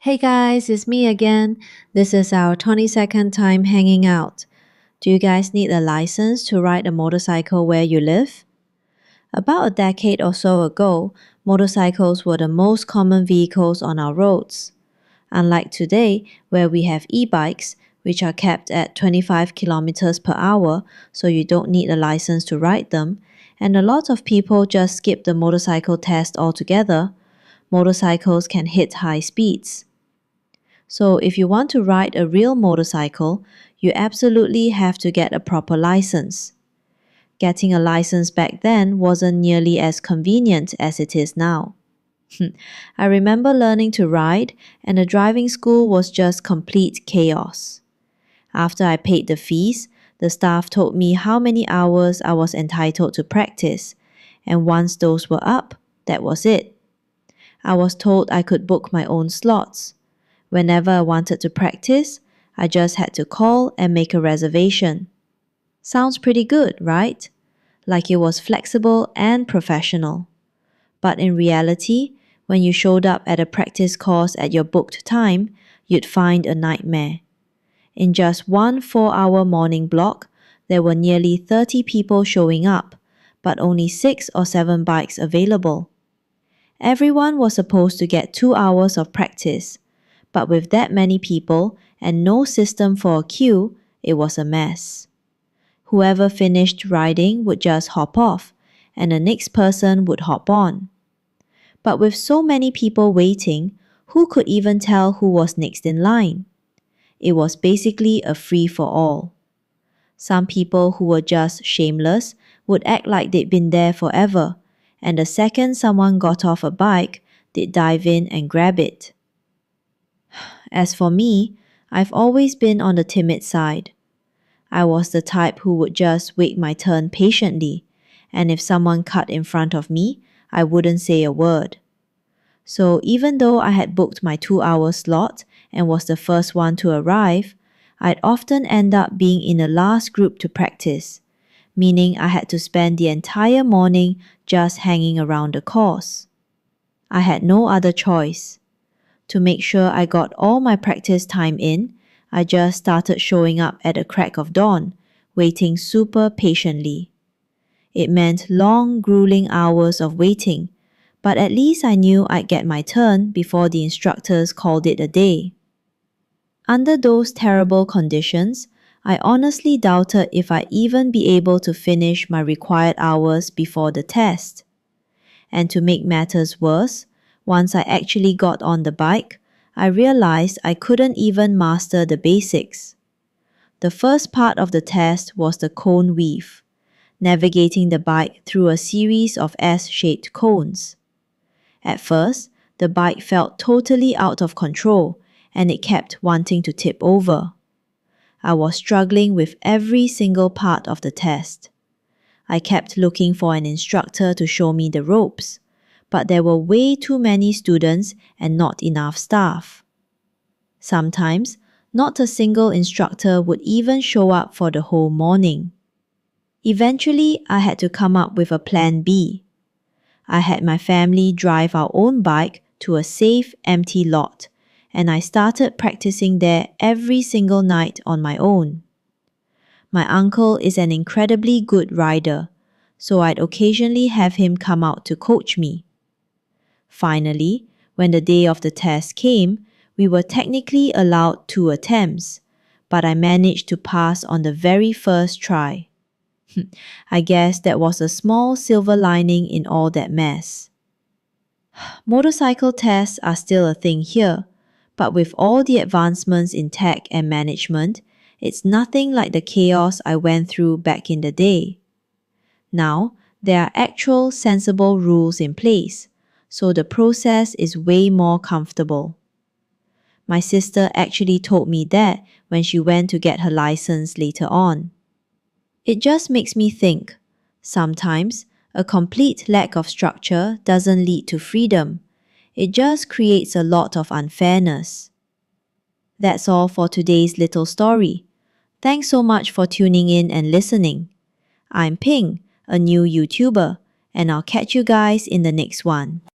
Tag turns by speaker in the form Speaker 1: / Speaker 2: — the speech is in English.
Speaker 1: Hey guys, it's me again. This is our 22nd time hanging out. Do you guys need a license to ride a motorcycle where you live? About a decade or so ago, motorcycles were the most common vehicles on our roads. Unlike today, where we have e-bikes, which are capped at 25 kilometers per hour, so you don't need a license to ride them, and a lot of people just skip the motorcycle test altogether, motorcycles can hit high speeds. So if you want to ride a real motorcycle, you absolutely have to get a proper license. Getting a license back then wasn't nearly as convenient as it is now. I remember learning to ride, and the driving school was just complete chaos. After I paid the fees, the staff told me how many hours I was entitled to practice, and once those were up, that was it. I was told I could book my own slots. Whenever I wanted to practice, I just had to call and make a reservation. Sounds pretty good, right? Like it was flexible and professional. But in reality, when you showed up at a practice course at your booked time, you'd find a nightmare. In just one 4-hour morning block, there were nearly 30 people showing up, but only 6 or 7 bikes available. Everyone was supposed to get 2 hours of practice, but with that many people and no system for a queue, it was a mess. Whoever finished riding would just hop off, and the next person would hop on. But with so many people waiting, who could even tell who was next in line? It was basically a free-for-all. Some people who were just shameless would act like they'd been there forever, and the second someone got off a bike, they'd dive in and grab it. As for me, I've always been on the timid side. I was the type who would just wait my turn patiently, and if someone cut in front of me, I wouldn't say a word. So even though I had booked my 2-hour slot and was the first one to arrive, I'd often end up being in the last group to practice, meaning I had to spend the entire morning just hanging around the course. I had no other choice. To make sure I got all my practice time in, I just started showing up at the crack of dawn, waiting super patiently. It meant long, grueling hours of waiting, but at least I knew I'd get my turn before the instructors called it a day. Under those terrible conditions, I honestly doubted if I'd even be able to finish my required hours before the test. And to make matters worse, once I actually got on the bike, I realized I couldn't even master the basics. The first part of the test was the cone weave, navigating the bike through a series of S-shaped cones. At first, the bike felt totally out of control, and it kept wanting to tip over. I was struggling with every single part of the test. I kept looking for an instructor to show me the ropes, but there were way too many students and not enough staff. Sometimes, not a single instructor would even show up for the whole morning. Eventually, I had to come up with a plan B. I had my family drive our own bike to a safe, empty lot, and I started practicing there every single night on my own. My uncle is an incredibly good rider, so I'd occasionally have him come out to coach me. Finally, when the day of the test came, we were technically allowed 2 attempts, but I managed to pass on the very first try. I guess that was a small silver lining in all that mess. Motorcycle tests are still a thing here, but with all the advancements in tech and management, it's nothing like the chaos I went through back in the day. Now, there are actual sensible rules in place, so the process is way more comfortable. My sister actually told me that when she went to get her license later on. It just makes me think, sometimes a complete lack of structure doesn't lead to freedom. It just creates a lot of unfairness. That's all for today's little story. Thanks so much for tuning in and listening. I'm Ping, a new YouTuber, and I'll catch you guys in the next one.